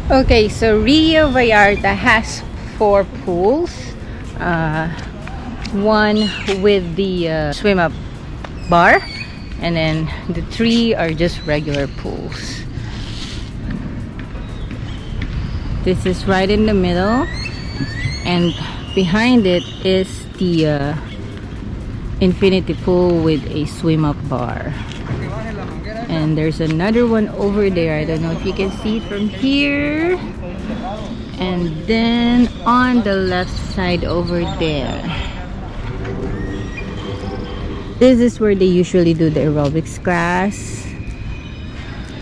Okay, so Riu Vallarta has 4 pools. One with the swim up bar, and then the 3 are just regular pools. This is right in the middle, and behind it is the infinity pool with a swim up bar. And there's another one over there. I don't know if you can see it from here. And then on the left side over there, this is where they usually do the aerobics class.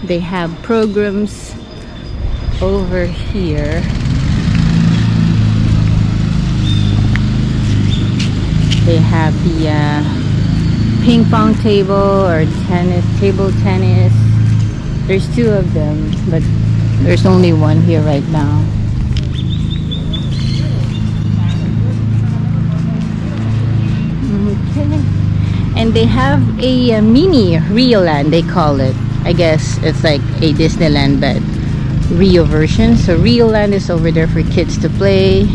They have programs over here. They have the ping pong table or table tennis. There's 2 of them, but there's only one here right now. Okay. And they have a mini Rioland, they call it. I guess it's like a Disneyland but Rio version. So Rioland is over there for kids to play.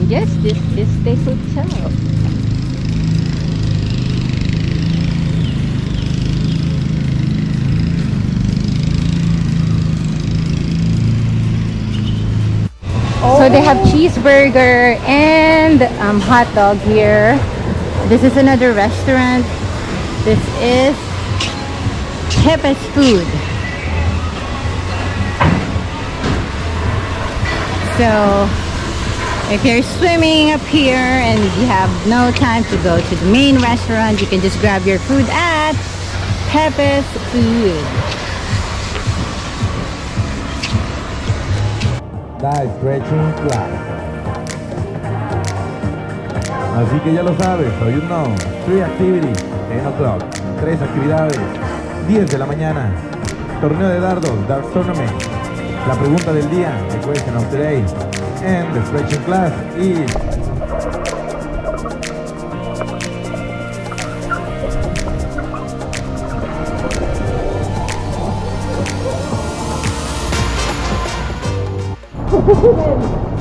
Yes, this is the hotel. So they have cheeseburger and hot dog here. This is another restaurant. This is Pepe's Food. So if you're swimming up here and you have no time to go to the main restaurant, you can just grab your food at Pepe's Food. The Stretching Class. Así que ya lo sabes, so you know. 3 activities, 10 o'clock. 3 actividades, 10 de la mañana. Torneo de dardos, Darts Tournament. La pregunta del día, the question of today. And the stretching class is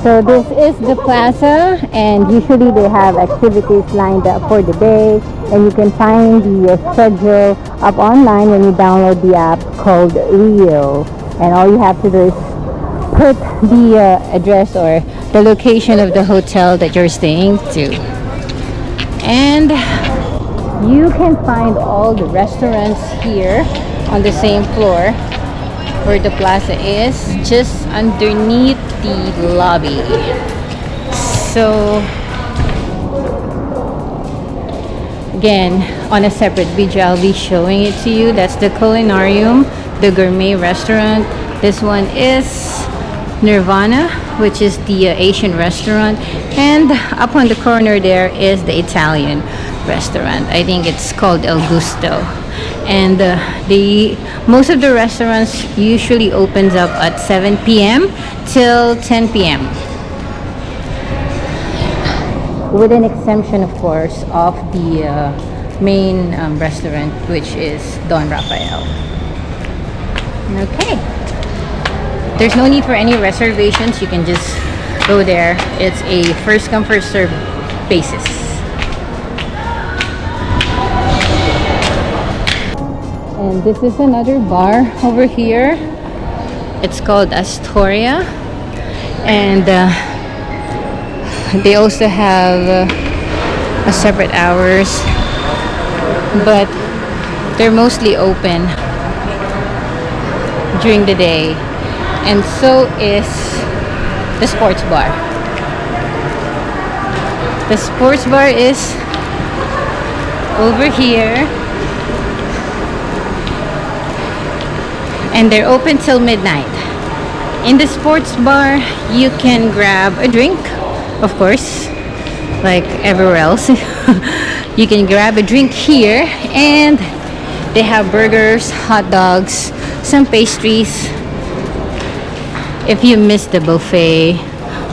So this is the plaza, and usually they have activities lined up for the day, and you can find the schedule up online when you download the app called Rio. And all you have to do is put the address or the location of the hotel that you're staying to, and you can find all the restaurants here on the same floor where the plaza is, just underneath the lobby. So again, on a separate video I'll be showing it to you. That's the Culinarium, the gourmet restaurant. This one is Nirvana, which is the Asian restaurant, and up on the corner there is the Italian restaurant. I think it's called El Gusto. And most of the restaurants usually opens up at 7 p.m. till 10 p.m. with an exemption, of course, of the main restaurant, which is Don Rafael. Okay. There's no need for any reservations. You can just go there. It's a first come first serve basis. And this is another bar over here. It's called Astoria, and they also have a separate hours, but they're mostly open during the day. And so is the sports bar. The sports bar is over here, and they're open till midnight. In the sports bar, you can grab a drink, of course, like everywhere else. You can grab a drink here, and they have burgers, hot dogs, some pastries. If you miss the buffet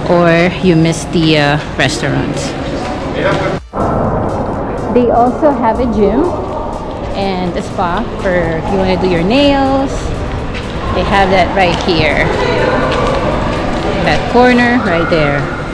or you miss the restaurant. They also have a gym and a spa for if you want to do your nails. They have that right here. That corner right there.